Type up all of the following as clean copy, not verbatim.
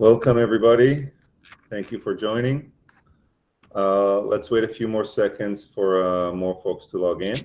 Welcome, everybody. Thank you for joining. Let's wait a few more seconds for more folks to log in.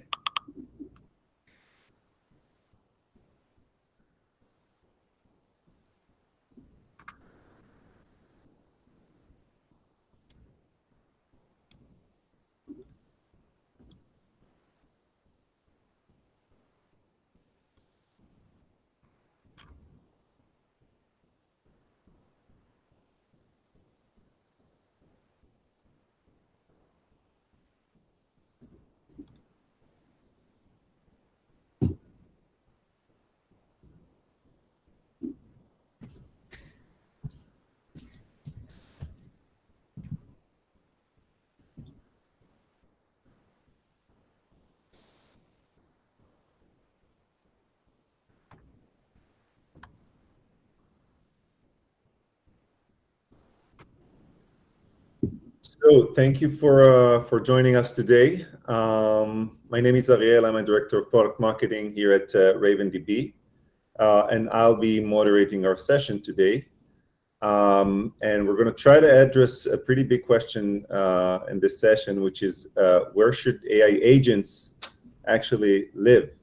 So thank you for joining us today. My name is Ariel. I'm a director of product marketing here at RavenDB, and I'll be moderating our session today. And we're going to try to address a pretty big question in this session, which is where should AI agents actually live?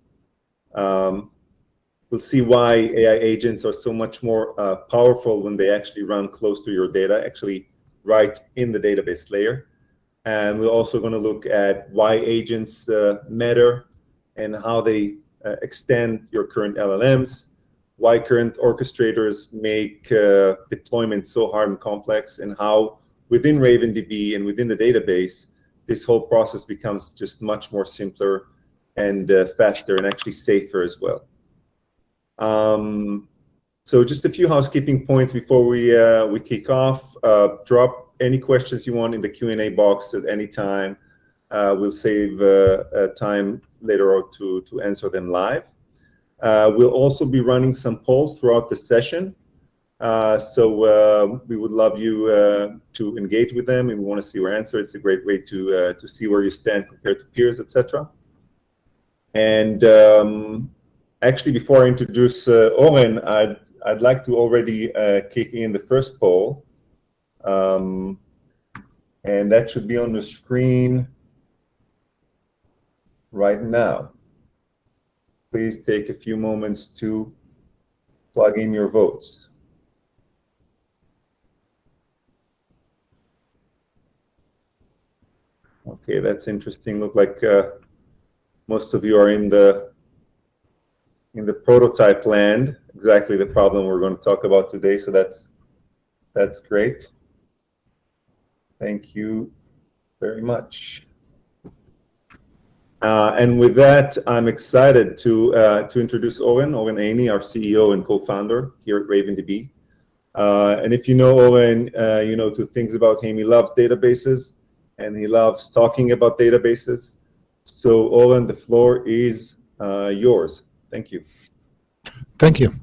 We'll see why AI agents are so much more powerful when they actually run close to your data, actually right in the database layer. And we're also going to look at why agents matter and how they extend your current LLMs, why current orchestrators make deployment so hard and complex, and how within RavenDB and within the database, this whole process becomes just much more simpler and faster and actually safer as well. So just a few housekeeping points before we kick off. Drop any questions you want in the Q&A box at any time. We'll save time later on to answer them live. We'll also be running some polls throughout the session. So we would love you to engage with them, and we want to see your answer. It's a great way to see where you stand compared to peers, etc. And actually, before I introduce Oren, I'd like to already kick in the first poll. And that should be on the screen right now. Please take a few moments to plug in your votes. Okay, that's interesting. Look like most of you are in the prototype land, exactly the problem we're going to talk about today. So that's great. Thank you very much. And with that, I'm excited to introduce Oren Eini, our CEO and co-founder here at RavenDB. And if you know Oren, you know two things about him. He loves databases, and he loves talking about databases. So Oren, the floor is yours. Thank you. Thank you.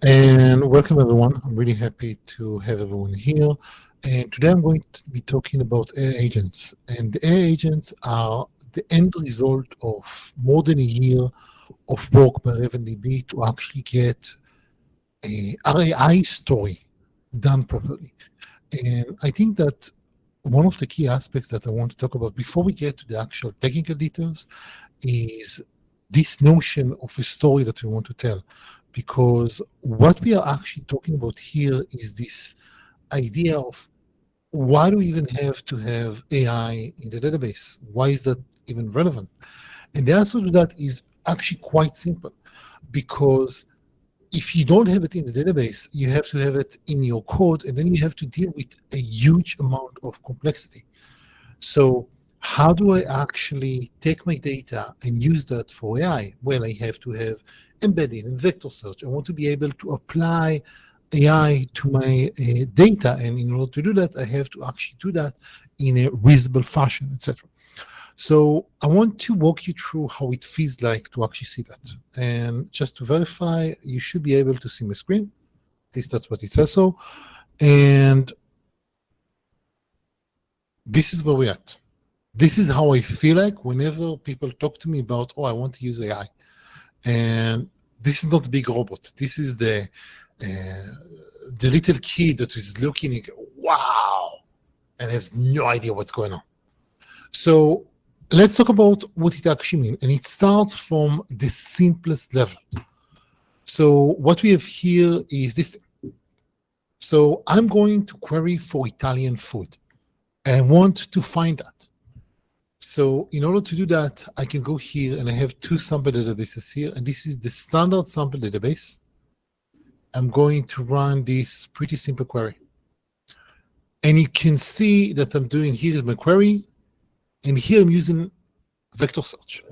And welcome, everyone. I'm really happy to have everyone here. And today I'm going to be talking about AI agents. And the AI agents are the end result of more than a year of work by RavenDB to actually get a RAI story done properly. And I think that one of the key aspects that I want to talk about before we get to the actual technical details is this notion of a story that we want to tell. Because what we are actually talking about here is this idea of why do we even have to have AI in the database? Why is that even relevant? And the answer to that is actually quite simple. Because if you don't have it in the database, you have to have it in your code, and then you have to deal with a huge amount of complexity. So how do I actually take my data and use that for AI? Well, I have to have embedding and vector search. I want to be able to apply AI to my data, and in order to do that, I have to actually do that in a reasonable fashion, etc. So I want to walk you through how it feels like to actually see that. And just to verify, you should be able to see my screen. At least that's what it says so. And this is where we're at. This is how I feel like whenever people talk to me about, oh, I want to use AI. And this is not a big robot. This is the the little kid that is looking and go, wow, and has no idea what's going on. So let's talk about what it actually means. And it starts from the simplest level. So what we have here is this thing. So I'm going to query for Italian food and want to find that. So in order to do that, I can go here and I have two sample databases here. And this is the standard sample database. I'm going to run this pretty simple query. And you can see that I'm doing here is my query. And here I'm using vector search.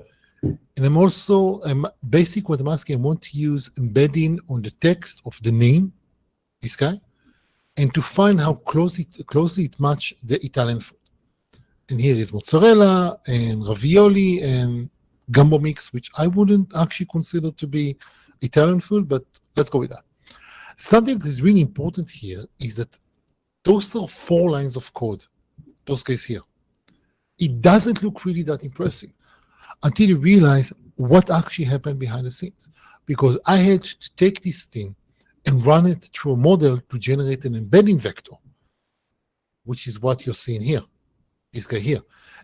And I'm also, basic what I'm asking, I want to use embedding on the text of the name, this guy, and to find how closely it matches the Italian food. And here is mozzarella and ravioli and gumbo mix, which I wouldn't actually consider to be Italian food, but let's go with that. Something that is really important here is that those are 4 lines of code, those guys here. It doesn't look really that impressive until you realize what actually happened behind the scenes. Because I had to take this thing and run it through a model to generate an embedding vector, which is what you're seeing here, this guy here.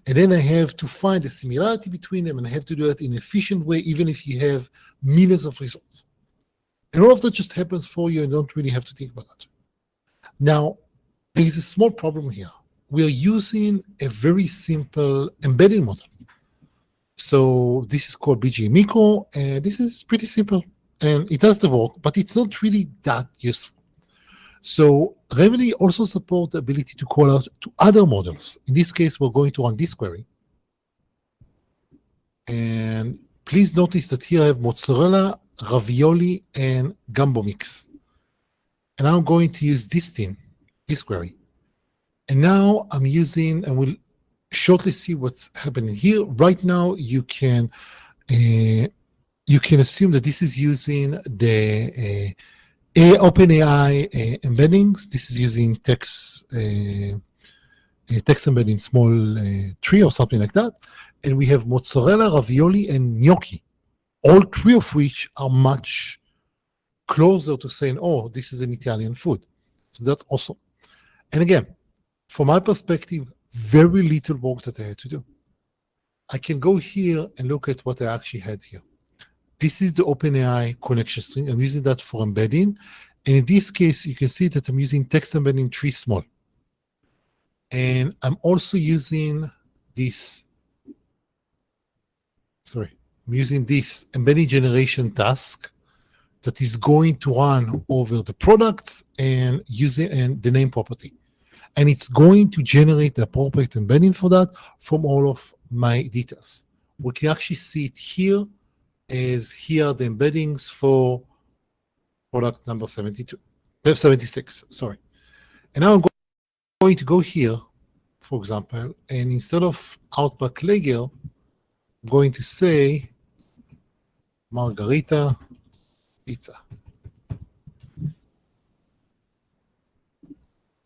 And then I have to find a similarity between them, and I have to do it in an efficient way, even if you have millions of results. And all of that just happens for you and don't really have to think about that. Now, there is a small problem here. We are using a very simple embedding model. So this is called BG Micro, and this is pretty simple. And it does the work, but it's not really that useful. So RavenDB also supports the ability to call out to other models. In this case, we're going to run this query. And please notice that here I have mozzarella, ravioli, and gumbo mix. And I'm going to use this thing, this query. And now I'm using, and we'll shortly see what's happening here. Right now, you can assume that this is using the OpenAI embeddings. This is using text embedding small tree or something like that. And we have mozzarella, ravioli, and gnocchi, all 3 of which are much closer to saying, oh, this is an Italian food. So that's awesome. And again, from my perspective, very little work that I had to do. I can go here and look at what I actually had here. This is the OpenAI connection string. I'm using that for embedding. And in this case, you can see that I'm using text embedding tree small. And I'm also using this, I'm using this embedding generation task that is going to run over the products and using and the name property. And it's going to generate the appropriate embedding for that from all of my details. We can actually see it here as here are the embeddings for product number 76, sorry. And now I'm going to go here, for example, and instead of Outback Lager, I'm going to say Margarita Pizza.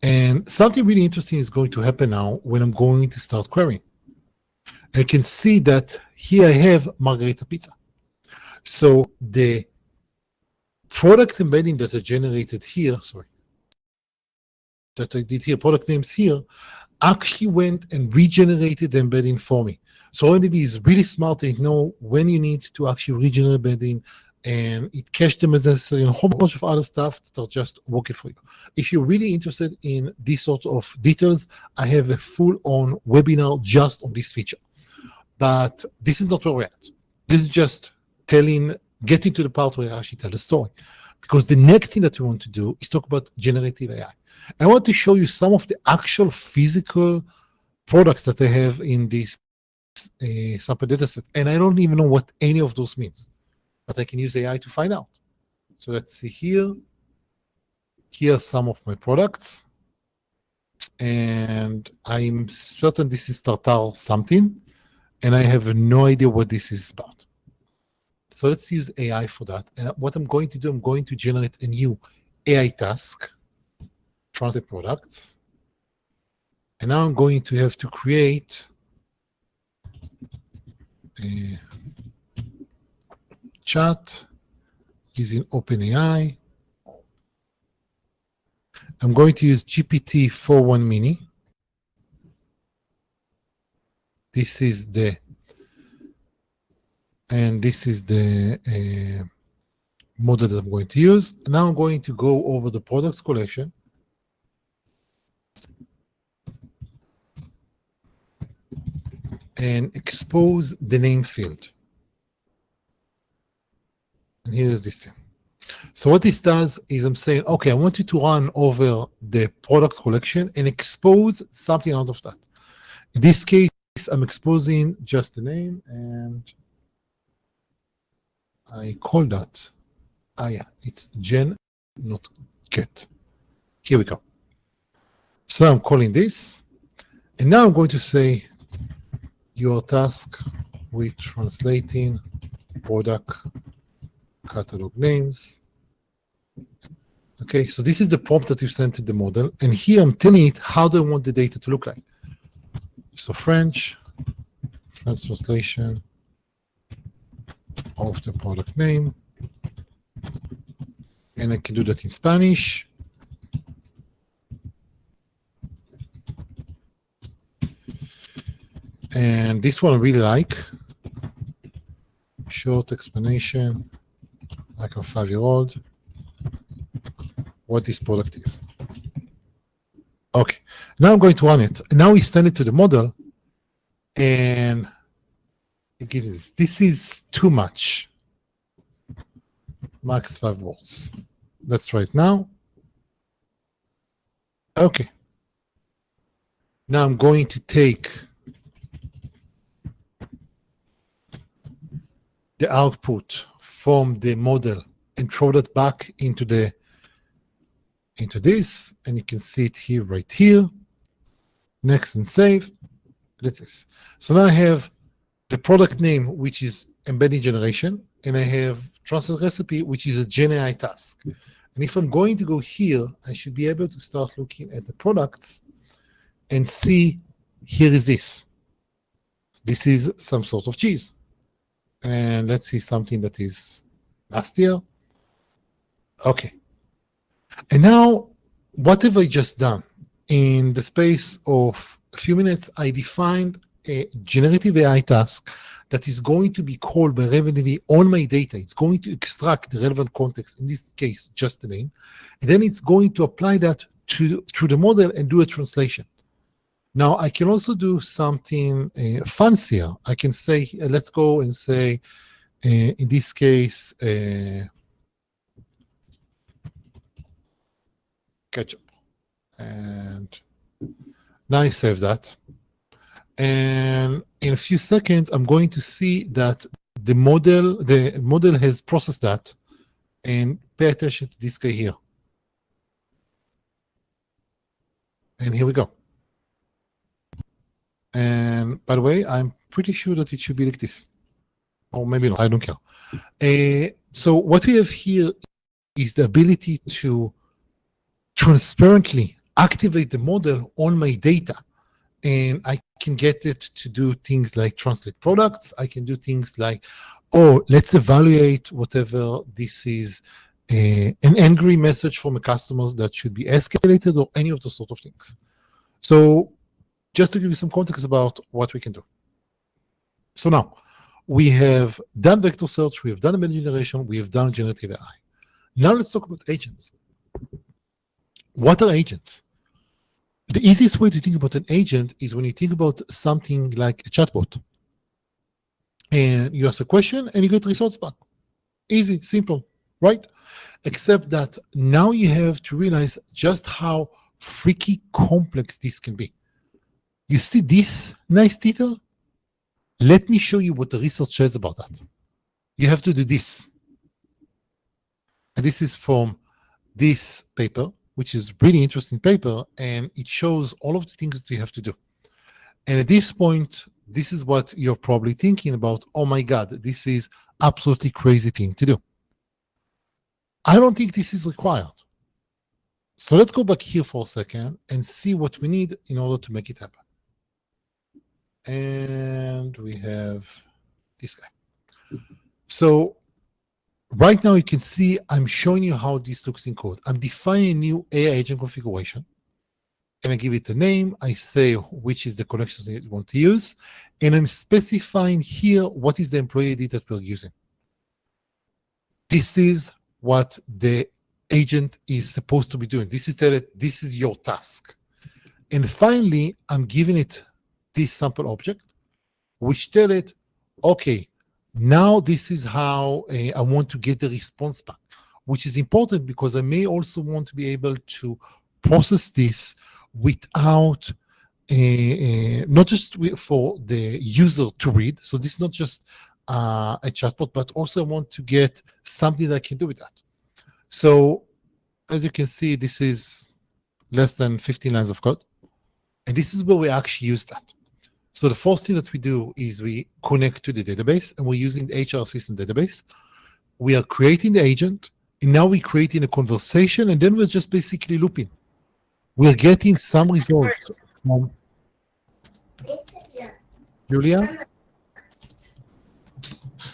And something really interesting is going to happen now when I'm going to start querying. I can see that here I have Margarita Pizza. So the product embedding that I generated here, that I did here, product names here, actually went and regenerated the embedding for me. So RavenDB is really smart. They know when you need to actually regenerate embedding, and it cached them as necessary and a whole bunch of other stuff that are just working for you. If you're really interested in these sort of details, I have a full-on webinar just on this feature. But this is not where we're at. This is just getting to the part where I actually tell the story. Because the next thing that we want to do is talk about generative AI. I want to show you some of the actual physical products that I have in this sample dataset. And I don't even know what any of those means. But I can use AI to find out. So let's see here. Here are some of my products. And I'm certain this is tartar something. And I have no idea what this is about. So let's use AI for that. And what I'm going to do, I'm going to generate a new AI task, translate products. And now I'm going to have to create a chat using OpenAI. I'm going to use GPT-4.1 Mini. This is the model that I'm going to use. Now I'm going to go over the products collection. And expose the name field. And here is this thing. So what this does is I'm saying, okay, I want you to run over the product collection and expose something out of that. In this case, I'm exposing just the name, and I call that, yeah, it's gen, not get. Here we go. So I'm calling this, and now I'm going to say your task with translating product catalog names. Okay, so this is the prompt that you sent to the model, and here I'm telling it how do I want the data to look like. So French translation of the product name, and I can do that in Spanish. And this one I really like. Short explanation, like a 5-year-old, what this product is. Okay, now I'm going to run it. Now we send it to the model, and it gives this. This is too much. Max 5 words. Let's try it now. Okay. Now I'm going to take the output from the model and throw that back into this, and you can see it here, right here. Next and save. That's it. So now I have the product name, which is embedding generation, and I have translate recipe, which is a Gen AI task. And if I'm going to go here, I should be able to start looking at the products and see, here is this. This is some sort of cheese. And let's see something that is nastier. Okay. And now, what have I just done? In the space of a few minutes, I defined a generative AI task that is going to be called by RavenDB on my data. It's going to extract the relevant context, in this case, just the name. And then it's going to apply that through the model and do a translation. Now, I can also do something fancier. I can say, let's go and say, in this case, ketchup. And now I save that. And in a few seconds, I'm going to see that the model has processed that, and pay attention to this guy here. And here we go. And by the way, I'm pretty sure that it should be like this. Or maybe not, I don't care. So what we have here is the ability to transparently activate the model on my data. And I can get it to do things like translate products. I can do things like, oh, let's evaluate whatever this is, an angry message from a customer that should be escalated, or any of those sort of things. So just to give you some context about what we can do. So now, we have done vector search, we have done embedding generation, we have done generative AI. Now let's talk about agents. What are agents? The easiest way to think about an agent is when you think about something like a chatbot. And you ask a question and you get results back. Easy, simple, right? Except that now you have to realize just how freaky complex this can be. You see this nice detail? Let me show you what the research says about that. You have to do this. And this is from this paper, which is really interesting paper, and it shows all of the things that you have to do. And at this point, this is what you're probably thinking about. Oh my God, this is absolutely crazy thing to do. I don't think this is required. So let's go back here for a second and see what we need in order to make it happen. And we have this guy. So right now you can see I'm showing you how this looks in code. I'm defining a new AI agent configuration, and I give it a name. I say which is the connections that you want to use, and I'm specifying here what is the employee ID that we're using. This is what the agent is supposed to be doing. This is your task. And finally, I'm giving it this sample object, which tell it, okay, now this is how I want to get the response back, which is important because I may also want to be able to process this without not just for the user to read. So this is not just a chatbot, but also I want to get something that I can do with that. So as you can see, this is less than 15 lines of code. And this is where we actually use that. So the first thing that we do is we connect to the database, and we're using the HR system database. We are creating the agent, and now we're creating a conversation, and then we're just basically looping. We're getting some results from Julia.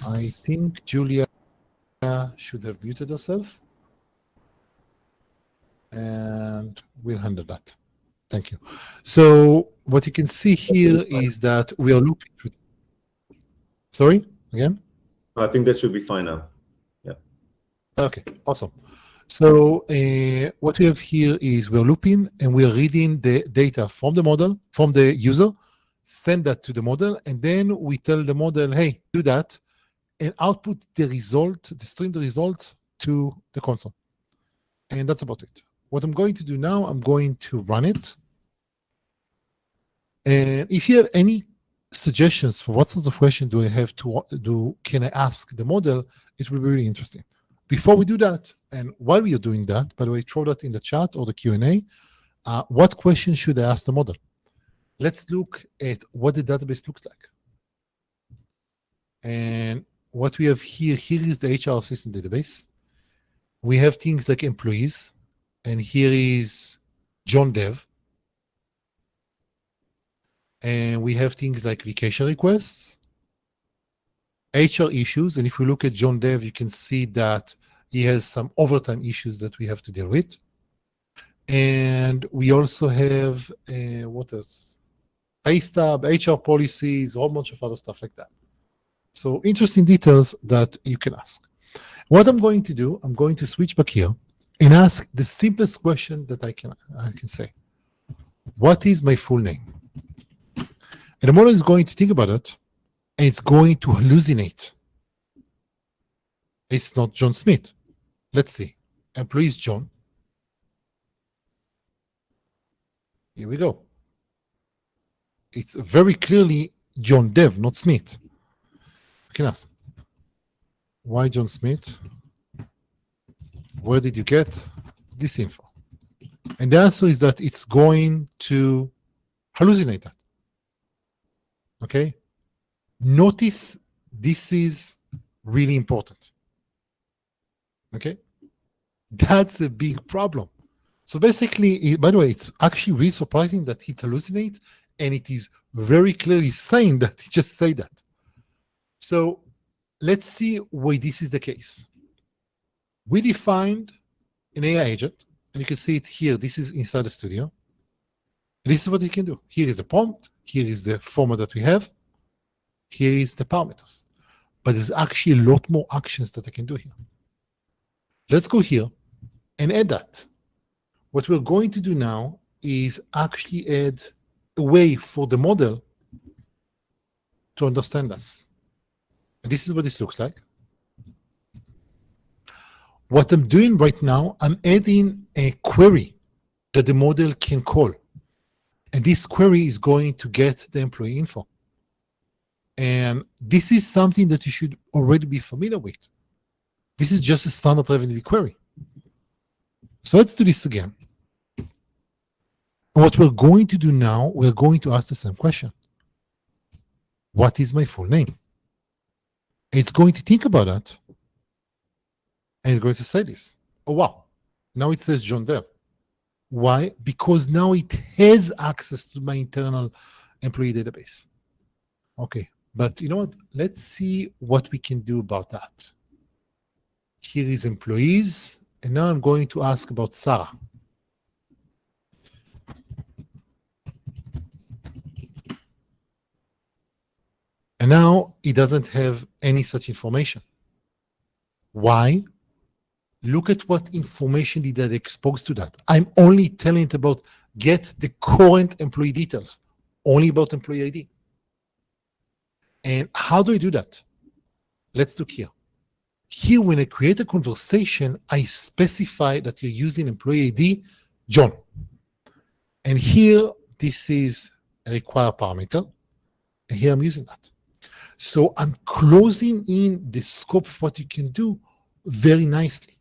I think Julia should have muted herself, and we'll handle that. Thank you. So what you can see here is that we are looping. Sorry, again? I think that should be fine now. Yeah. Okay, awesome. So what we have here is we're looping, and we're reading the data from the model, from the user, send that to the model, and then we tell the model, hey, do that, and output the result, stream the result to the console. And that's about it. What I'm going to do now, I'm going to run it. And if you have any suggestions for what sorts of questions do I have to do, can I ask the model, it will be really interesting. Before we do that, and while we are doing that, by the way, throw that in the chat or the Q&A, what question should I ask the model? Let's look at what the database looks like. And what we have here is the HR system database. We have things like employees, and here is John Dev. And we have things like vacation requests, HR issues, and if we look at John Dev, you can see that he has some overtime issues that we have to deal with. And we also have, what else? Pay stub, HR policies, a whole bunch of other stuff like that. So interesting details that you can ask. What I'm going to do, I'm going to switch back here and ask the simplest question that I can say. What is my full name? And the model is going to think about it, and it's going to hallucinate. It's not John Smith. Let's see. Employee is John. Here we go. It's very clearly John Dev, not Smith. You can ask, why John Smith? Where did you get this info? And the answer is that it's going to hallucinate that. Okay? Notice this is really important. Okay? That's a big problem. So basically, by the way, it's actually really surprising that it hallucinates, and it is very clearly saying that it just said that. So let's see why this is the case. We defined an AI agent, and you can see it here. This is inside the studio. This is what it can do. Here is the prompt. Here is the format that we have. Here is the parameters. But there's actually a lot more actions that I can do here. Let's go here and add that. What we're going to do now is actually add a way for the model to understand us. And this is what this looks like. What I'm doing right now, I'm adding a query that the model can call. And this query is going to get the employee info. And this is something that you should already be familiar with. This is just a standard RavenDB query. So let's do this again. What we're going to do now, we're going to ask the same question. What is my full name? It's going to think about that. And it's going to say this. Oh, wow. Now it says John Dev. Why? Because now it has access to my internal employee database. Okay. But you know what? Let's see what we can do about that. Here is employees. And now I'm going to ask about Sarah. And now it doesn't have any such information. Why? Look at what information did I expose to that. I'm only telling it about get the current employee details, only about employee ID. And how do I do that? Let's look here. Here, when I create a conversation, I specify that you're using employee ID, John. And here, this is a required parameter. And here I'm using that. So I'm closing in the scope of what you can do very nicely.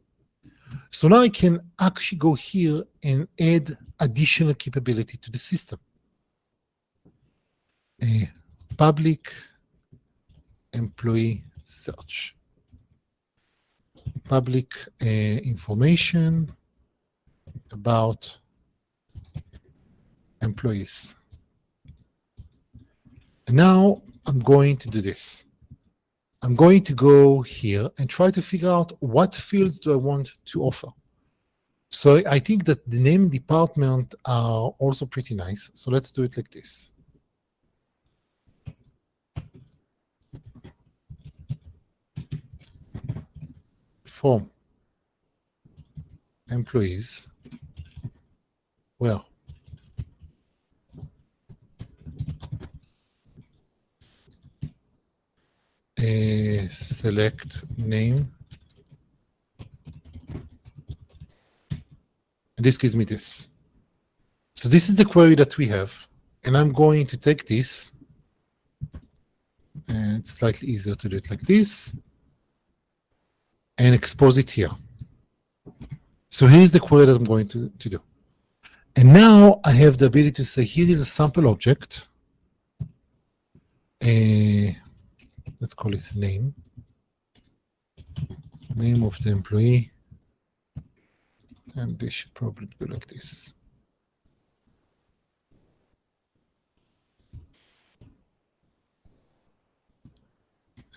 So now I can actually go here and add additional capability to the system. A public employee search. Public information about employees. And now I'm going to do this. I'm going to go here and try to figure out what fields do I want to offer. So I think that the name department are also pretty nice. So let's do it like this. From employees, well, select name, and this gives me this. So this is the query that we have, and I'm going to take this, and it's slightly easier to do it like this, and expose it here. So here's the query that I'm going to do. And now I have the ability to say, here is a sample object. Let's call it name. Name of the employee. And this should probably be like this.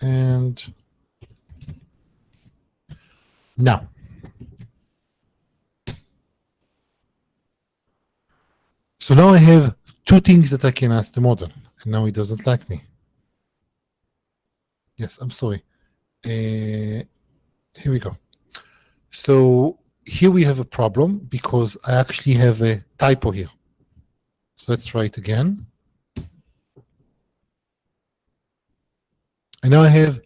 And now, so now I have two things that I can ask the model, and now it doesn't like me. Yes, I'm sorry. Here we go. So here we have a problem because I actually have a typo here. So let's try it again. And now I have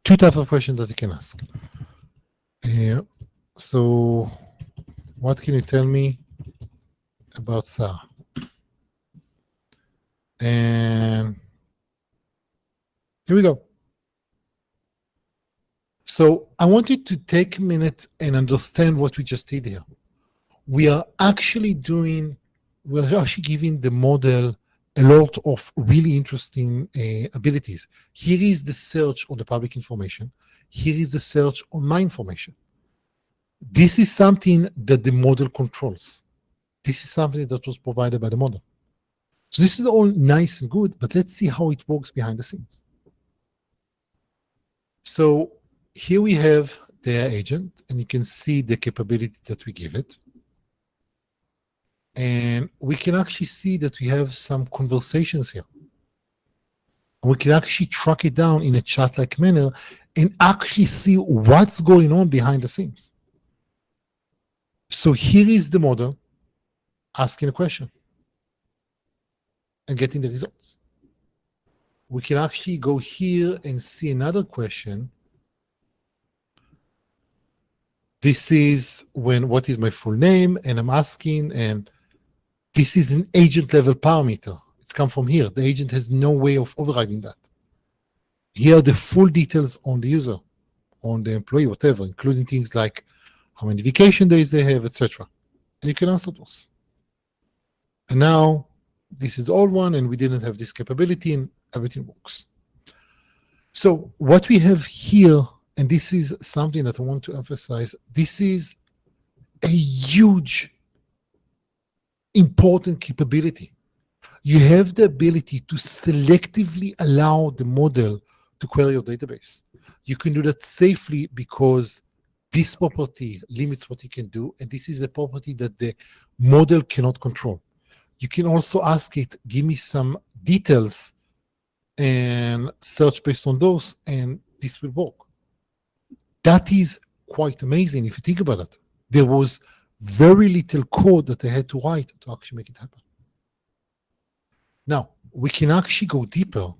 two types of questions that I can ask. So what can you tell me about Sarah? And here we go. So I want you to take a minute and understand what we just did here. We are actually giving the model a lot of really interesting abilities. Here is the search on the public information. Here is the search on my information. This is something that the model controls. This is something that was provided by the model. So this is all nice and good, but let's see how it works behind the scenes. So here we have the AI agent, and you can see the capability that we give it. And we can actually see that we have some conversations here. We can actually track it down in a chat-like manner and actually see what's going on behind the scenes. So here is the model asking a question and getting the results. We can actually go here and see another question. This is what is my full name, and I'm asking, and this is an agent level parameter. It's come from here. The agent has no way of overriding that. Here are the full details on the user, on the employee, whatever, including things like how many vacation days they have, etc. And you can answer those. And now this is the old one, and we didn't have this capability, and everything works. So what we have here, and this is something that I want to emphasize, this is a huge, important capability. You have the ability to selectively allow the model to query your database. You can do that safely because This property limits what you can do, and this is a property that the model cannot control. You can also ask it, give me some details and search based on those, and this will work. That is quite amazing if you think about it. There was very little code that I had to write to actually make it happen. Now, we can actually go deeper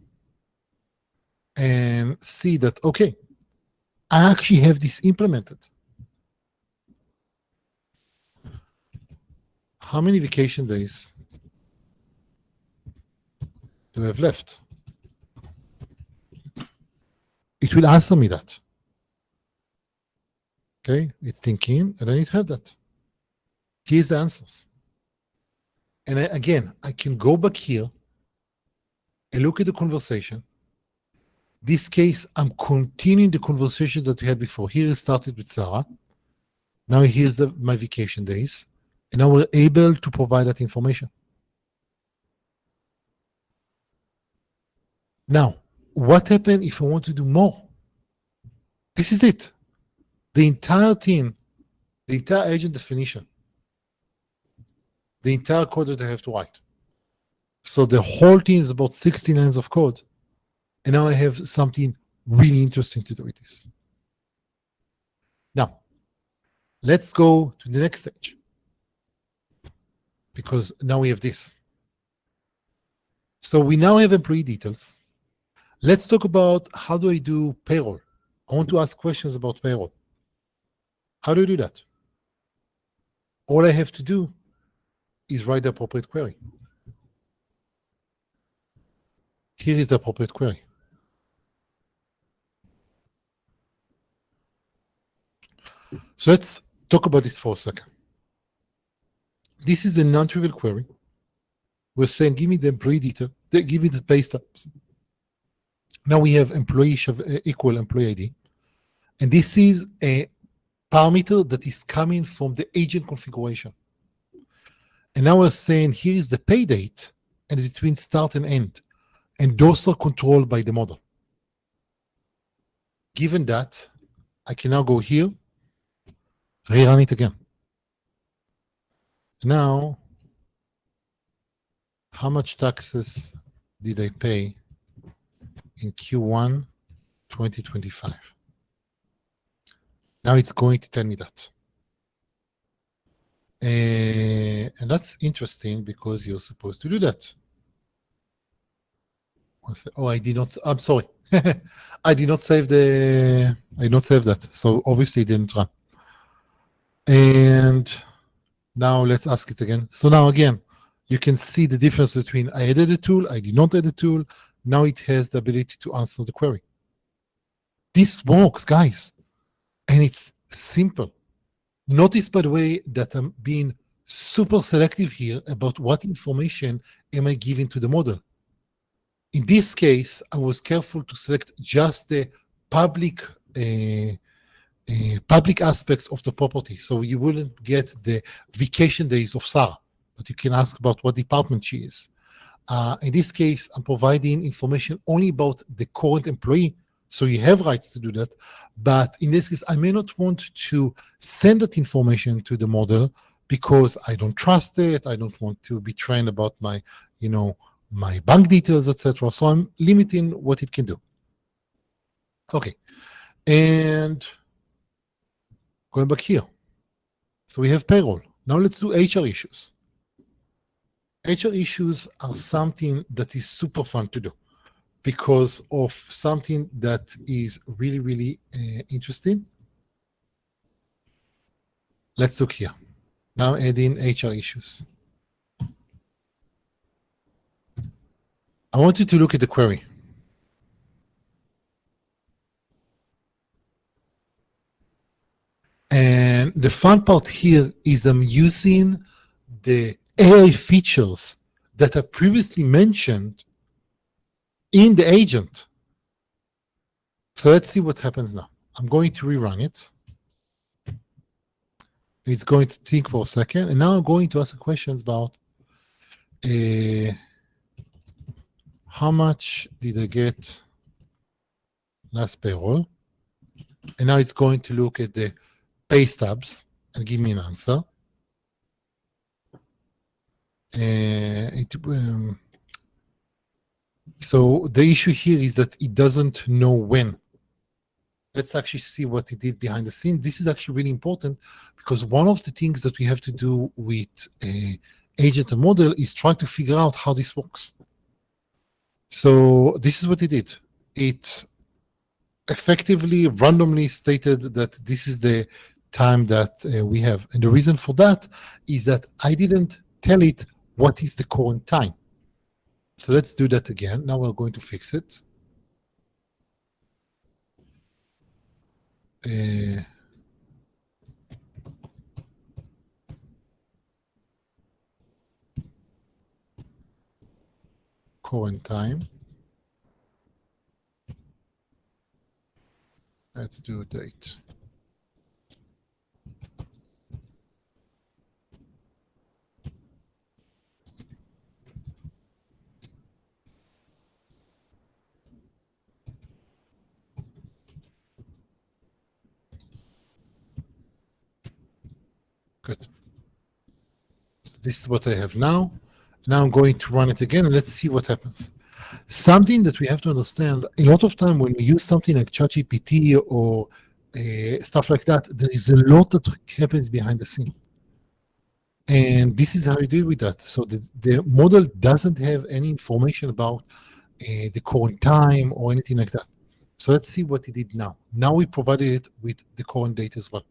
and see that, okay, I actually have this implemented. How many vacation days do I have left? It will answer me that. Okay, it's thinking, and I need to have that. Here's the answers. And again, I can go back here and look at the conversation. This case, I'm continuing the conversation that we had before. Here it started with Sarah. Now here's my vacation days. And now we're able to provide that information. Now, what happened if I want to do more? This is it. The entire team, the entire agent definition, the entire code that I have to write. So the whole thing is about 60 lines of code. And now I have something really interesting to do with this. Now, let's go to the next stage. Because now we have this. So we now have employee details. Let's talk about how do I do payroll. I want to ask questions about payroll. How do I do that? All I have to do is write the appropriate query. Here is the appropriate query. So let's talk about this for a second. This is a non-trivial query. We're saying, give me the employee detail, give me the pay stubs. Now we have employee equal employee ID. And this is a parameter that is coming from the agent configuration. And now we're saying, here is the pay date, and it's between start and end. And those are controlled by the model. Given that, I can now go here, rerun it again. Now, how much taxes did I pay in Q1 2025? Now it's going to tell me that. And that's interesting because you're supposed to do that. Oh, I did not. I'm sorry. I did not save that. So obviously it didn't run. And now let's ask it again. So now again, you can see the difference between I added a tool, I did not add a tool. Now it has the ability to answer the query. This works, guys. And it's simple. Notice, by the way, that I'm being super selective here about what information am I giving to the model. In this case, I was careful to select just the public aspects of the property. So you wouldn't get the vacation days of Sarah, but you can ask about what department she is. In this case, I'm providing information only about the current employee. So you have rights to do that. But in this case, I may not want to send that information to the model because I don't trust it. I don't want to be trained about my, my bank details, etc. So I'm limiting what it can do. Okay. And going back here. So we have payroll. Now let's do HR issues. HR issues are something that is super fun to do because of something that is really, really interesting. Let's look here. Now adding HR issues. I want you to look at the query. And the fun part here is I'm using the AI features that I previously mentioned in the agent. So let's see what happens now. I'm going to rerun it. It's going to think for a second. And now I'm going to ask questions about how much did I get last payroll? And now it's going to look at the pay stubs and give me an answer. So the issue here is that it doesn't know when. Let's actually see what it did behind the scene. This is actually really important because one of the things that we have to do with agent and model is try to figure out how this works. So this is what it did. It effectively randomly stated that this is the time that we have. And the reason for that is that I didn't tell it what is the current time. So let's do that again. Now we're going to fix it. Current time. Let's do date. Good. So this is what I have now. Now I'm going to run it again and let's see what happens. Something that we have to understand, a lot of time when we use something like ChatGPT or stuff like that, there is a lot that happens behind the scene. And this is how you deal with that. So the model doesn't have any information about the current time or anything like that. So let's see what it did now. Now we provided it with the current date as well.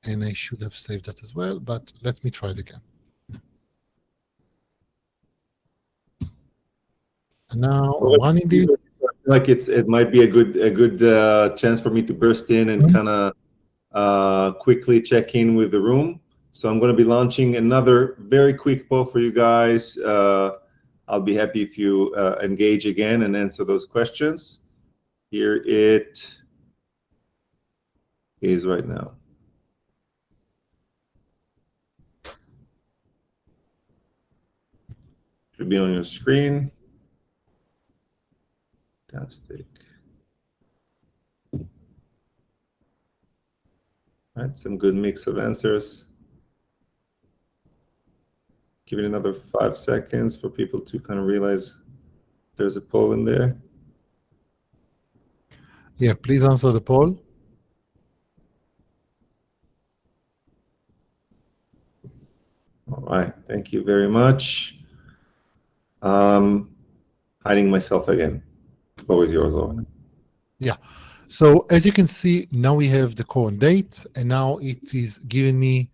And I should have saved that as well, but let me try it again. And now I'm running it. Like it might be a good chance for me to burst in and kind of quickly check in with the room. So I'm going to be launching another very quick poll for you guys. I'll be happy if you engage again and answer those questions. Here it is right now. Should be on your screen. Fantastic. All right, some good mix of answers. Give it another 5 seconds for people to kind of realize there's a poll in there. Yeah, please answer the poll. All right, thank you very much. Hiding myself again. The floor is yours, Oren. Yeah. So as you can see, now we have the current date, and now it is giving me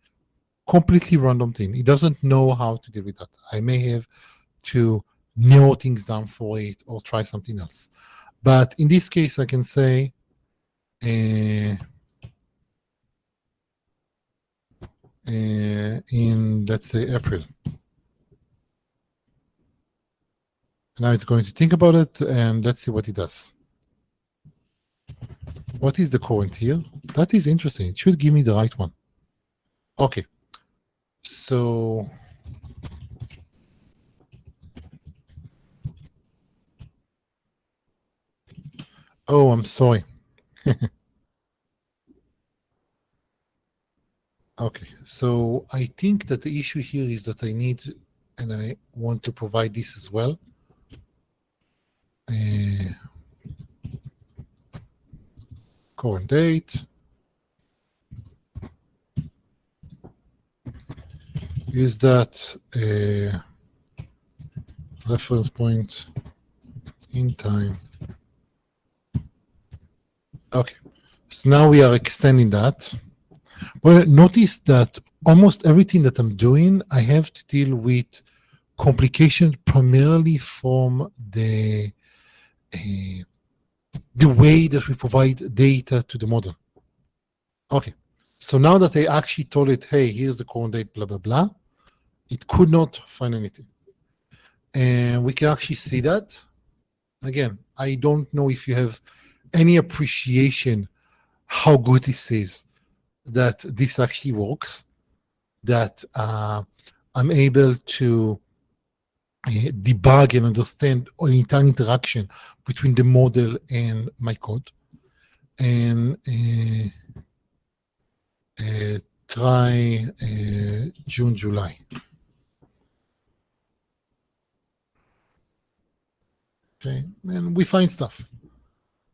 completely random thing. It doesn't know how to deal with that. I may have to narrow things down for it or try something else. But in this case, I can say in, let's say, April. Now it's going to think about it, and let's see what it does. What is the current here? That is interesting. It should give me the right one. Okay. So oh, I'm sorry. Okay, so I think that the issue here is that I need, and I want to provide this as well. Current date. Is that a reference point in time? Okay, so now we are extending that. Well, notice that almost everything that I'm doing, I have to deal with complications primarily from the way that we provide data to the model. Okay, so now that I actually told it, hey, here's the current date, blah, blah, blah, it could not find anything. And we can actually see that. Again, I don't know if you have any appreciation how good this is, that this actually works, that I'm able to debug and understand an entire interaction between the model and my code. And try June, July. Okay, and we find stuff.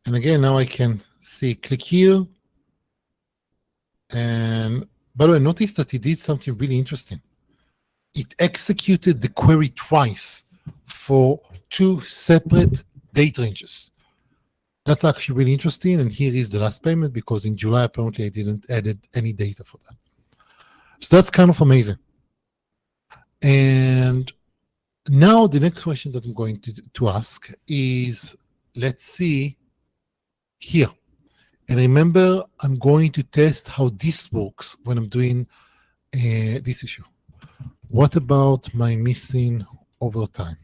And again, now I can see, click here. And by the way, notice that it did something really interesting. It executed the query twice for 2 separate date ranges. That's actually really interesting. And here is the last payment, because in July, apparently, I didn't add any data for that. So that's kind of amazing. And now the next question that I'm going to ask is, let's see here. And remember, I'm going to test how this works when I'm doing this issue. What about my missing overtime?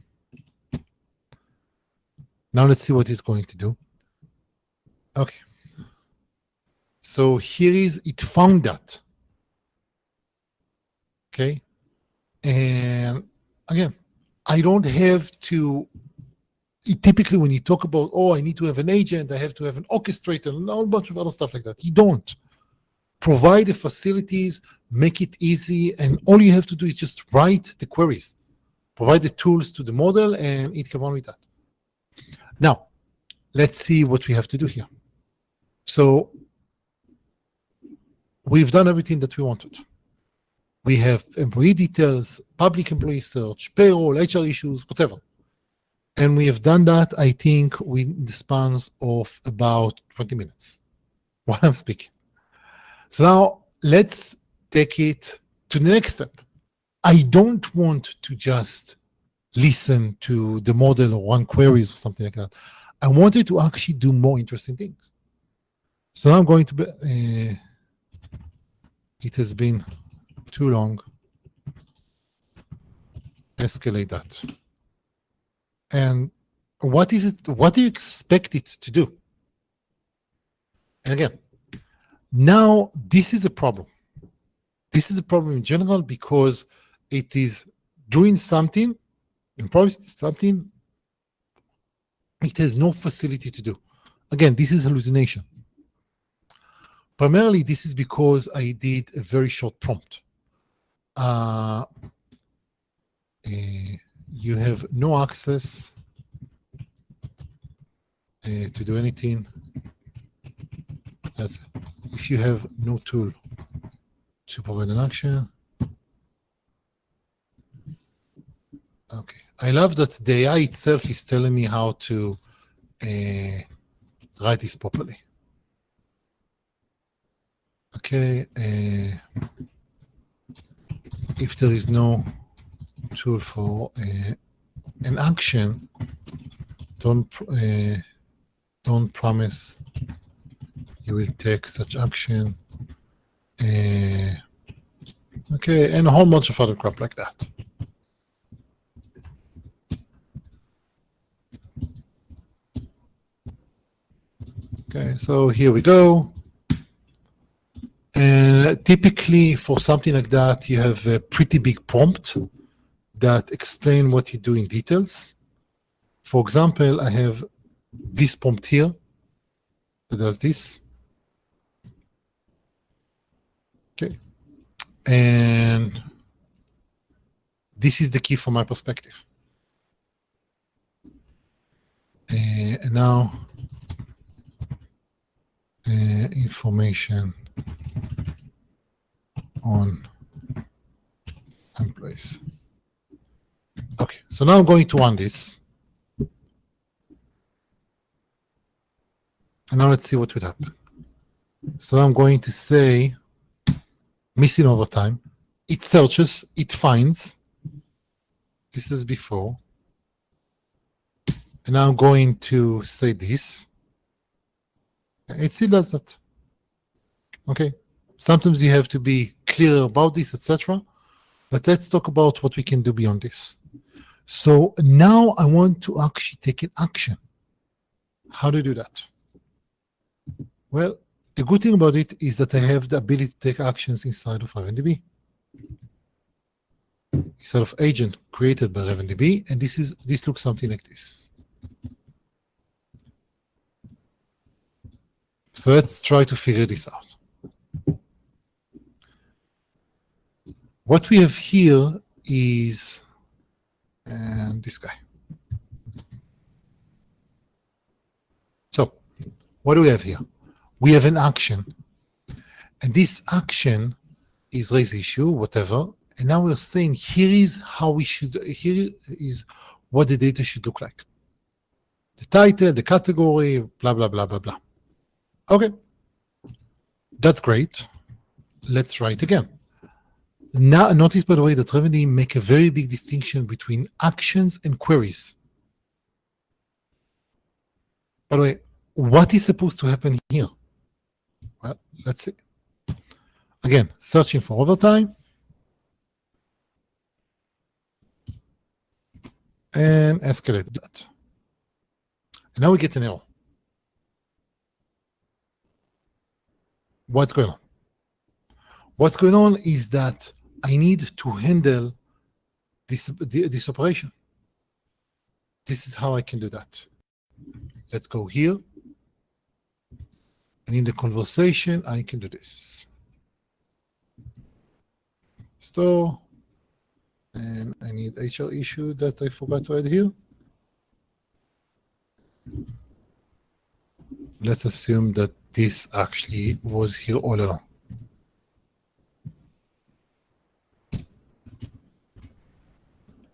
Now let's see what it's going to do. Okay. So here is, it found that. Okay. And again, I don't have to, typically when you talk about, oh, I need to have an agent, I have to have an orchestrator, and a whole bunch of other stuff like that. You don't. Provide the facilities, make it easy, and all you have to do is just write the queries. Provide the tools to the model, and it can run with that. Now, let's see what we have to do here. So we've done everything that we wanted. We have employee details, public employee search, payroll, HR issues, whatever. And we have done that, I think, in the spans of about 20 minutes while I'm speaking. So now let's take it to the next step. I don't want to just listen to the model or run queries or something like that. I wanted to actually do more interesting things. So now I'm going to be, it has been too long. Escalate that. And what is it? What do you expect it to do? And again, now this is a problem. This is a problem in general because it is doing something, and probably something it has no facility to do. Again, this is hallucination. Primarily, this is because I did a very short prompt. You have no access to do anything as if you have no tool to provide an action. Okay, I love that the AI itself is telling me how to write this properly. Okay, if there is no tool for an action, don't promise you will take such action. Okay, and a whole bunch of other crap like that. Okay, so here we go. And typically for something like that, you have a pretty big prompt that explain what you do in details. For example, I have this prompt here that does this. Okay. And this is the key from my perspective. And now, information on employees. Okay, so now I'm going to run this. And now let's see what would happen. So I'm going to say missing overtime. It searches, it finds. This is before. And now I'm going to say this. It still does that. Okay. Sometimes you have to be clear about this, etc. But let's talk about what we can do beyond this. So now I want to actually take an action. How do you do that? Well, the good thing about it is that I have the ability to take actions inside of RavenDB. Inside of agent created by RavenDB, and this looks something like this. So let's try to figure this out. what we have here is, and this guy. So what do we have here? We have an action, and this action is raise issue, whatever. And now we're saying here is how we should, here is what the data should look like. The title, the category, blah, blah, blah, blah, blah. Okay, that's great. Let's try it again. Now, notice, by the way, that RavenDB make a very big distinction between actions and queries. By the way, what is supposed to happen here? Well, let's see. Again, searching for overtime. And escalate that. And now we get an error. What's going on? What's going on is that I need to handle this operation. This is how I can do that. Let's go here. And in the conversation, I can do this. Store. And I need HR issue that I forgot to add here. Let's assume that this actually was here all along.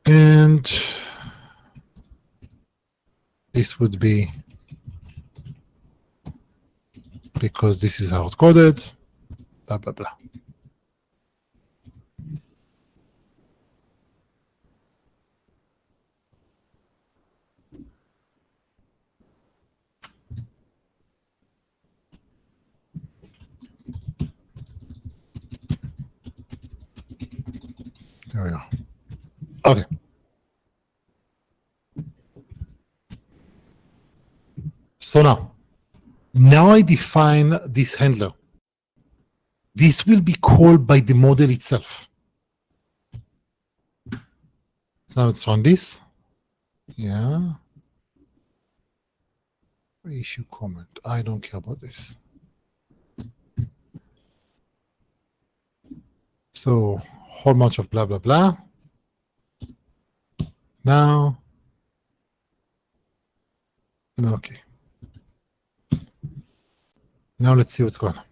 And this would be because this is hard coded, blah, blah, blah. There we go. Okay. So now I define this handler. This will be called by the model itself. Now let's run this. Yeah. Issue comment. I don't care about this. So whole bunch of blah, blah, blah. Now, okay. Now let's see what's going on.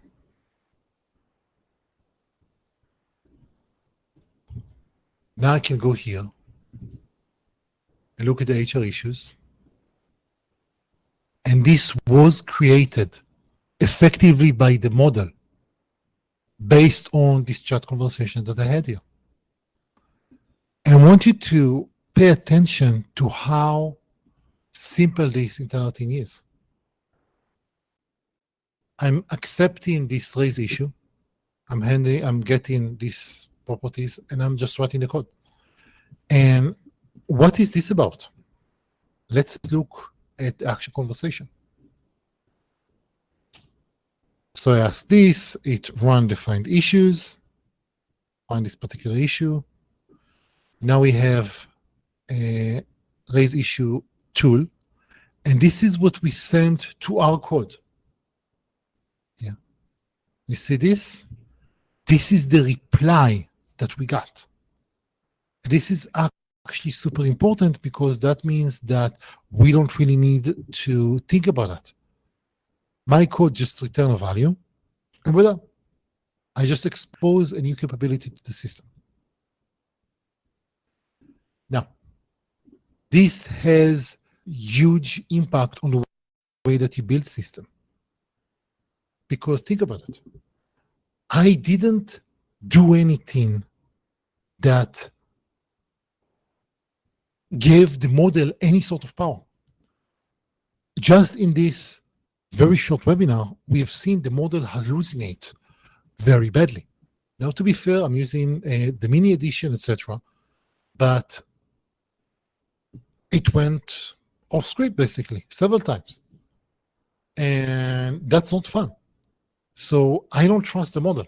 Now I can go here and look at the HR issues. And this was created effectively by the model based on this chat conversation that I had here. And I want you to pay attention to how simple this entire thing is. I'm accepting this raise issue. I'm getting these properties, and I'm just writing the code. And what is this about? Let's look at the actual conversation. So I ask this, it run defined issues, find this particular issue. Now we have a raise issue tool, and this is what we send to our code. Yeah, you see this? This is the reply that we got. This is actually super important because that means that we don't really need to think about it. My code just return a value, and we're done. I just expose a new capability to the system. Now, this has huge impact on the way that you build system. Because think about it. I didn't do anything that gave the model any sort of power. Just in this very short webinar, we have seen the model hallucinate very badly. Now, to be fair, I'm using the mini edition, etc., but it went off script basically several times, and that's not fun. So I don't trust the model.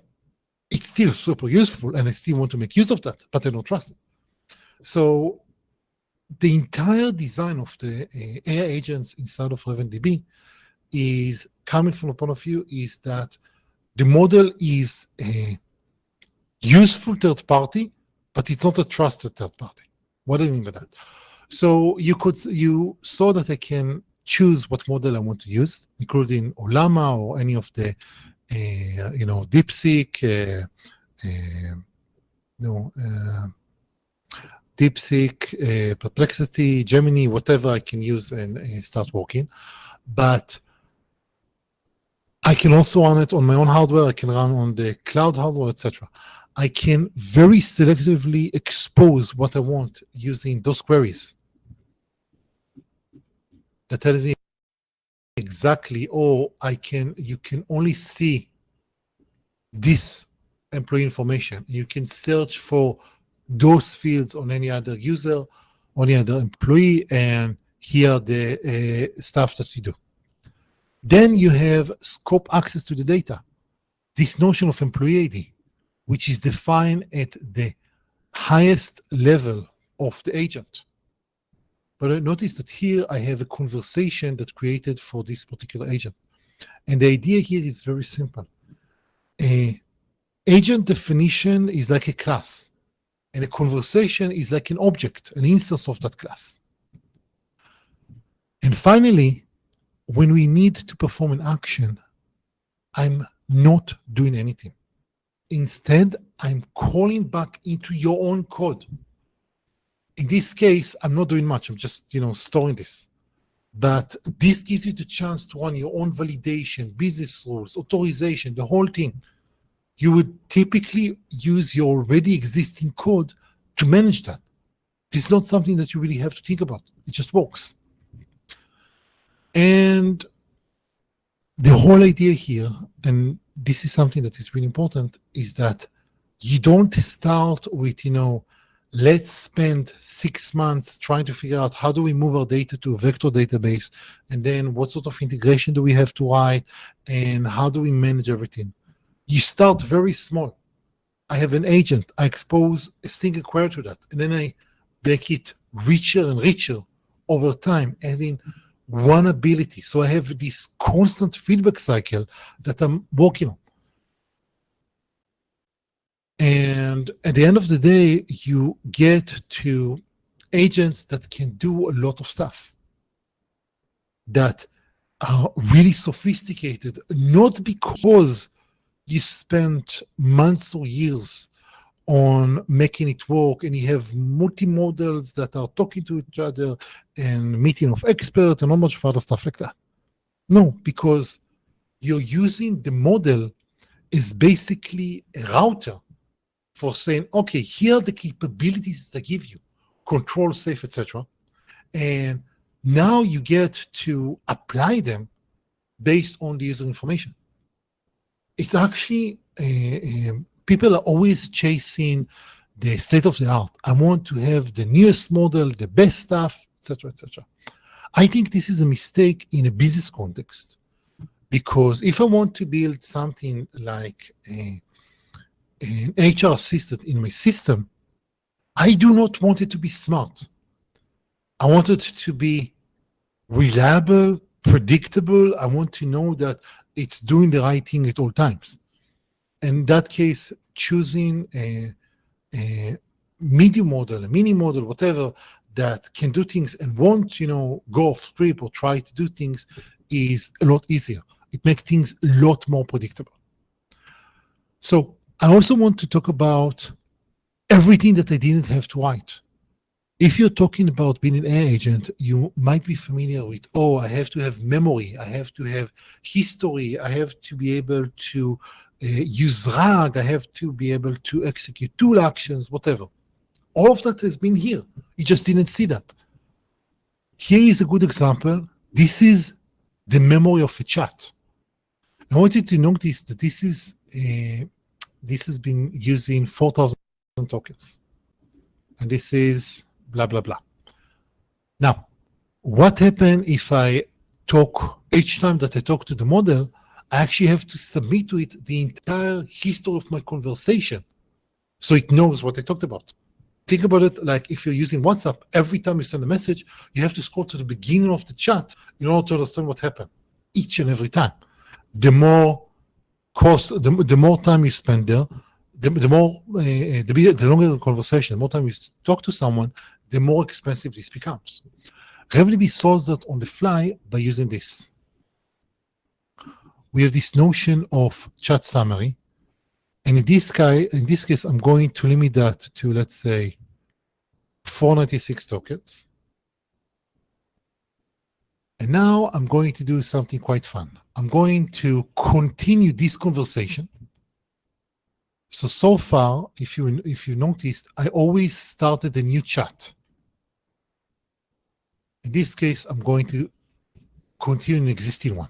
It's still super useful, and I still want to make use of that, but I don't trust it. So the entire design of the AI agents inside of RavenDB is coming from a point of view is that the model is useful third party, but it's not a trusted third party. What do I mean by that? So you saw that I can choose what model I want to use, including Ollama or any of the DeepSeek, DeepSeek, Perplexity, Gemini, whatever I can use and start working. But I can also run it on my own hardware. I can run on the cloud hardware, etc. I can very selectively expose what I want using those queries. That tells me exactly, or you can only see this employee information. You can search for those fields on any other user, on any other employee, and here the stuff that you do. Then you have scope access to the data. This notion of employee ID, which is defined at the highest level of the agent. But I noticed that here I have a conversation that created for this particular agent. And the idea here is very simple. Agent definition is like a class, and a conversation is like an object, an instance of that class. And finally, when we need to perform an action, I'm not doing anything. Instead, I'm calling back into your own code. In this case, I'm not doing much. I'm just, storing this. But this gives you the chance to run your own validation, business rules, authorization, the whole thing. You would typically use your already existing code to manage that. This is not something that you really have to think about. It just works. And the whole idea here, and this is something that is really important, is that you don't start with, let's spend 6 months trying to figure out how do we move our data to a vector database, and then what sort of integration do we have to write, and how do we manage everything. You start very small. I have an agent. I expose a single query to that, and then I make it richer and richer over time, adding one ability. So I have this constant feedback cycle that I'm working on. And at the end of the day, you get to agents that can do a lot of stuff, that are really sophisticated, not because you spent months or years on making it work and you have multi-models that are talking to each other and meeting of experts and all much other stuff like that. No, because you're using the model as basically a router for saying, okay, here are the capabilities that I give you, control, safe, etc. And now you get to apply them based on the user information. It's actually, people are always chasing the state of the art. I want to have the newest model, the best stuff, etc., etc. I think this is a mistake in a business context, because if I want to build something like an HR assistant in my system, I do not want it to be smart. I want it to be reliable, predictable. I want to know that it's doing the right thing at all times. In that case, choosing a medium model, a mini model, whatever, that can do things and won't, go off script or try to do things is a lot easier. It makes things a lot more predictable. So I also want to talk about everything that I didn't have to write. If you're talking about being an AI agent, you might be familiar with, I have to have memory, I have to have history, I have to be able to use RAG, I have to be able to execute tool actions, whatever. All of that has been here. You just didn't see that. Here is a good example. This is the memory of a chat. I want you to notice that this has been using 4,000 tokens. And this is blah, blah, blah. Now, what happens if I talk, each time that I talk to the model, I actually have to submit to it the entire history of my conversation so it knows what I talked about. Think about it like if you're using WhatsApp, every time you send a message, you have to scroll to the beginning of the chat in order to understand what happened each and every time. The more cost, the more time you spend there, the longer the conversation, the more time you talk to someone, the more expensive this becomes. RavenDB solves that on the fly by using this. We have this notion of chat summary, and in this case, I'm going to limit that to, let's say, 496 tokens. And now I'm going to do something quite fun. I'm going to continue this conversation. So far, if you noticed, I always started a new chat. In this case, I'm going to continue an existing one.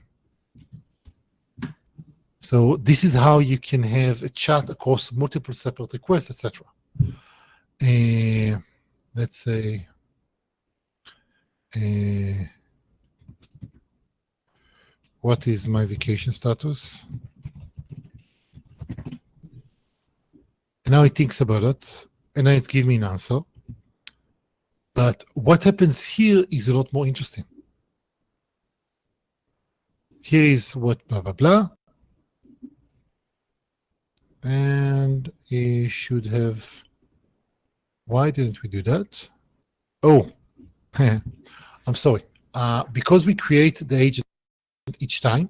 So this is how you can have a chat across multiple separate requests, etc. Let's say, what is my vacation status? And now it thinks about it, and now it's giving me an answer. But what happens here is a lot more interesting. Here is what blah, blah, blah. And it should have, why didn't we do that? Oh, I'm sorry. Because we create the agent each time,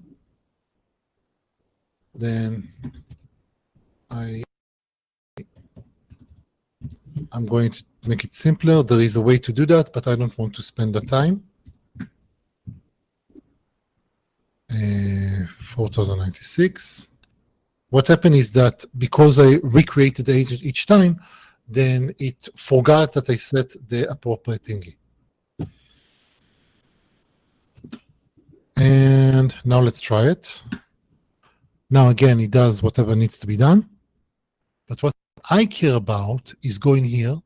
then I'm going to make it simpler. There is a way to do that, but I don't want to spend the time. 4096. What happened is that because I recreated the agent each time, then it forgot that I set the appropriate thingy. And now let's try it. Now again, it does whatever needs to be done. But what I care about is going here.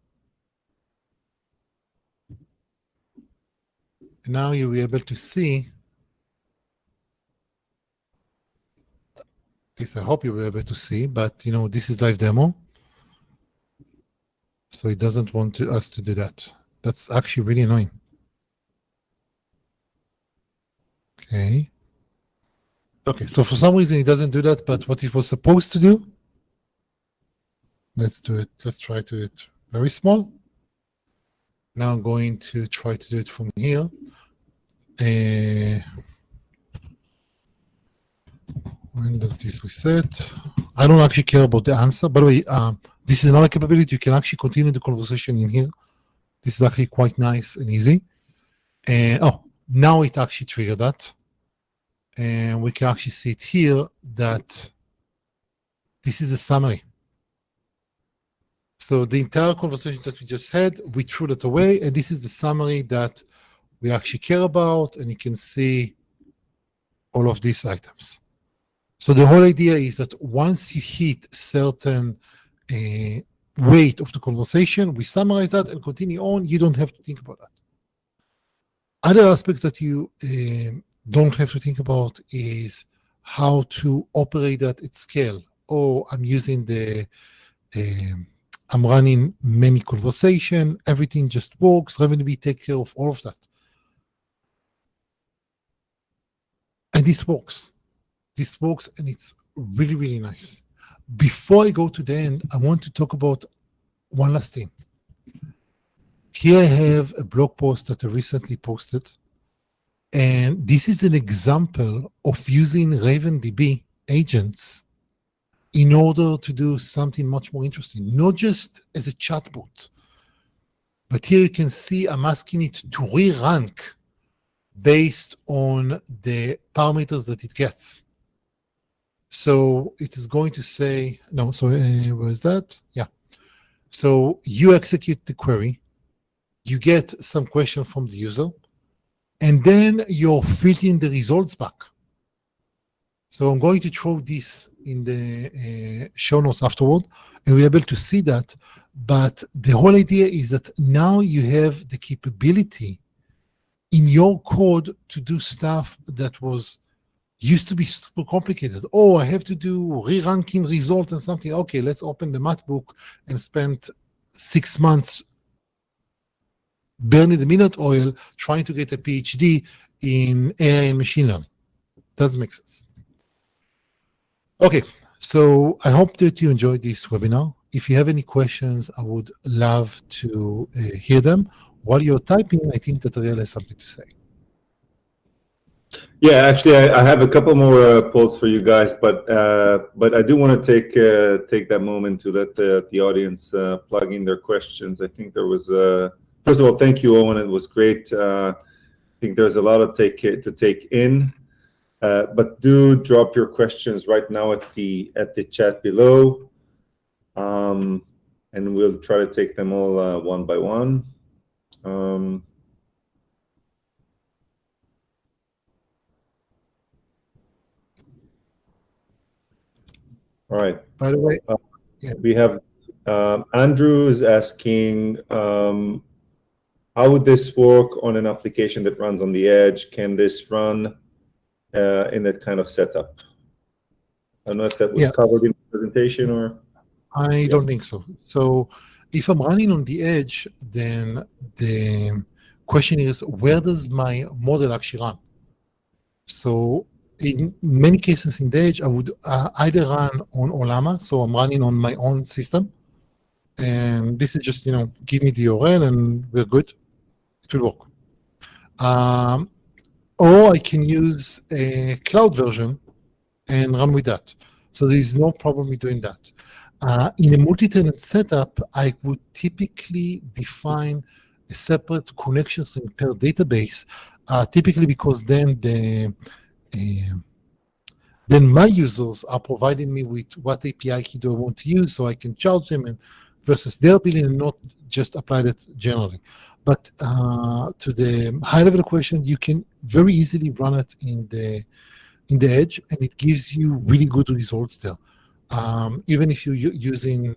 And now you'll be able to see. At least I hope you'll be able to see, but this is live demo. So it doesn't want us to do that. That's actually really annoying. Okay, so for some reason it doesn't do that, but what it was supposed to do, let's do it. Let's try to do it very small. Now I'm going to try to do it from here. When does this reset? I don't actually care about the answer. By the way, this is another capability. You can actually continue the conversation in here. This is actually quite nice and easy. And now it actually triggered that. And we can actually see it here that this is a summary. So the entire conversation that we just had, we threw that away. And this is the summary that we actually care about. And you can see all of these items. So the whole idea is that once you hit certain weight of the conversation, we summarize that and continue on. You don't have to think about that. Other aspects that you don't have to think about is how to operate that at scale. I'm using I'm running many conversation, everything just works. RavenDB takes care of all of that. And this works. This works, and it's really, really nice. Before I go to the end, I want to talk about one last thing. Here I have a blog post that I recently posted, and this is an example of using RavenDB agents in order to do something much more interesting, not just as a chatbot, but here you can see I'm asking it to re-rank based on the parameters that it gets. So it is going to say, no, so where is that? Yeah. So you execute the query, you get some question from the user, and then you're filtering the results back. So I'm going to throw this in the show notes afterward, and we're able to see that. But the whole idea is that now you have the capability in your code to do stuff that used to be super complicated. I have to do re-ranking result and something. Okay, let's open the math book and spend 6 months burning the midnight oil trying to get a PhD in AI and machine learning. Doesn't make sense. Okay, So I hope that you enjoyed this webinar. If you have any questions, I would love to hear them. While you're typing, I think that Ariel has something to say. Yeah, actually, I have a couple more polls for you guys, but I do want to take that moment to let the audience plug in their questions. I think there was first of all, thank you, Owen. It was great. I think there's a lot to take in, but do drop your questions right now at the chat below, and we'll try to take them all one by one. All right. By the way, we have Andrew is asking, how would this work on an application that runs on the edge? Can this run in that kind of setup? I don't know if that was covered in the presentation or. I don't think so. So if I'm running on the edge, then the question is, where does my model actually run? So in many cases in the edge, I would either run on Ollama, so I'm running on my own system, and this is just, give me the URL and we're good. It will work. Or I can use a cloud version and run with that. So there's no problem with doing that. In a multi-tenant setup, I would typically define a separate connection string per database, typically because then my users are providing me with what API key do I want to use, so I can charge them and versus their billing and not just apply that generally. But to the high-level question, you can very easily run it in the edge, and it gives you really good results there. Even if you're using,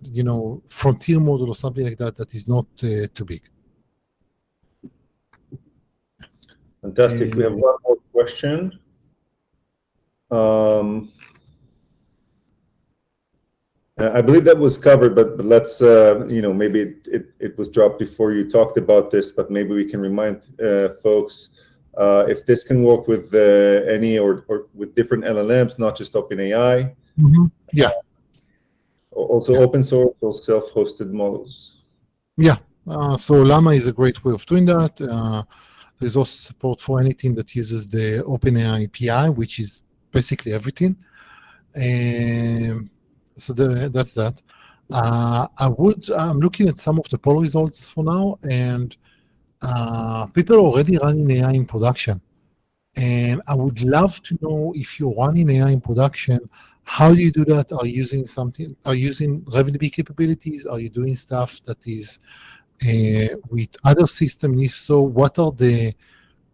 frontier model or something like that, that is not too big. Fantastic. We have one more question. I believe that was covered, but let's, maybe it was dropped before you talked about this, but maybe we can remind folks if this can work with any or with different LLMs, not just OpenAI. Mm-hmm. Yeah. Also open source or self-hosted models. Yeah. So Ollama is a great way of doing that. There's also support for anything that uses the OpenAI API, which is basically everything. So that's that. I'm looking at some of the poll results for now, and people are already running AI in production. And I would love to know, if you're running AI in production, how do you do that? Are you using RavenDB capabilities? Are you doing stuff that is with other systems? If so, what are the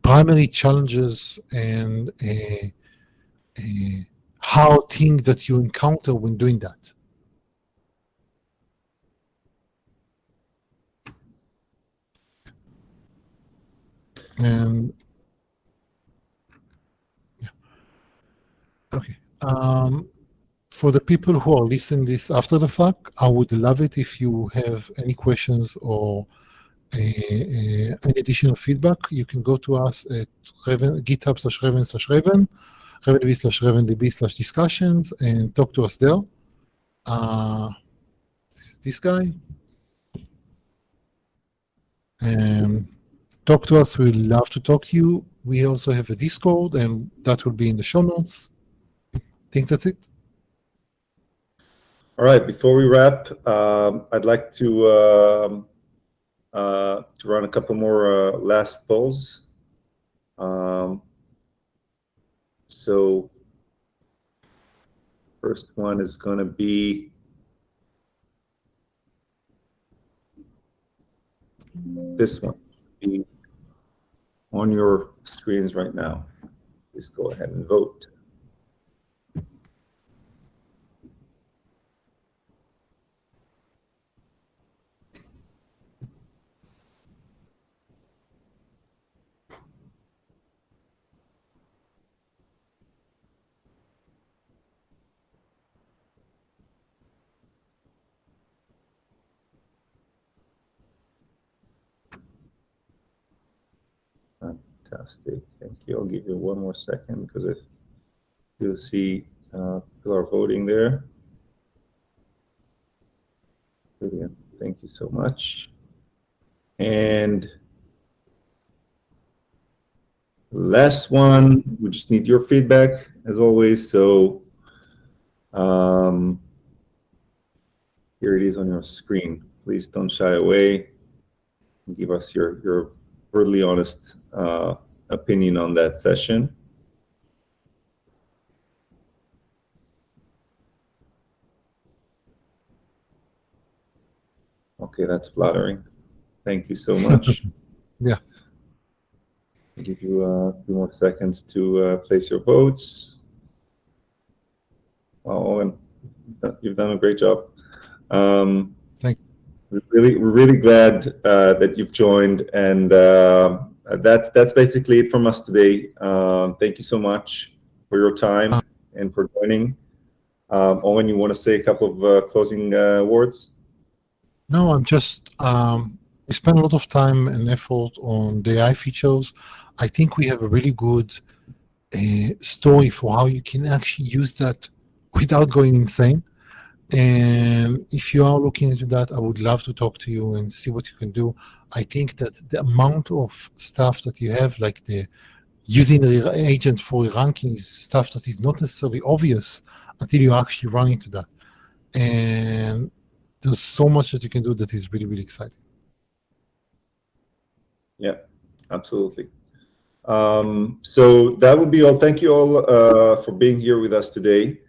primary challenges and how things that you encounter when doing that? And yeah. Okay. For the people who are listening this after the fact, I would love it if you have any questions or any additional feedback. You can go to us at GitHub/Raven/Raven, RavenDB/RavenDB/discussions, and talk to us there. This guy. Talk to us. We'd love to talk to you. We also have a Discord, and that will be in the show notes. I think that's it. All right. Before we wrap, I'd like to run a couple more last polls. So first one is going to be this one. Be on your screens right now. Please go ahead and vote. Fantastic. Thank you. I'll give you one more second because you'll see people are voting there. Brilliant. Thank you so much. And last one, we just need your feedback as always. So here it is on your screen. Please don't shy away and give us your brutally honest opinion on that session. Okay, that's flattering. Thank you so much. Yeah. I'll give you a few more seconds to place your votes. Wow, Owen, you've done a great job. Thank you. We're really glad that you've joined, and that's basically it from us today. Thank you so much for your time and for joining. Owen, you want to say a couple of closing words? No, I'm just, we spend a lot of time and effort on the AI features. I think we have a really good story for how you can actually use that without going insane. And if you are looking into that, I would love to talk to you and see what you can do. I think that the amount of stuff that you have, like the using the agent for ranking, is stuff that is not necessarily obvious until you actually run into that. And there's so much that you can do that is really, really exciting. Yeah, absolutely. So that would be all. Thank you all for being here with us today.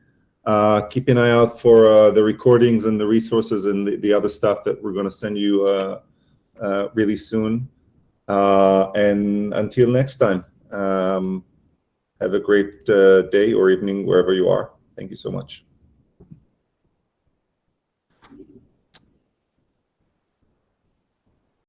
Keep an eye out for the recordings and the resources and the other stuff that we're going to send you really soon. And until next time, have a great day or evening wherever you are. Thank you so much.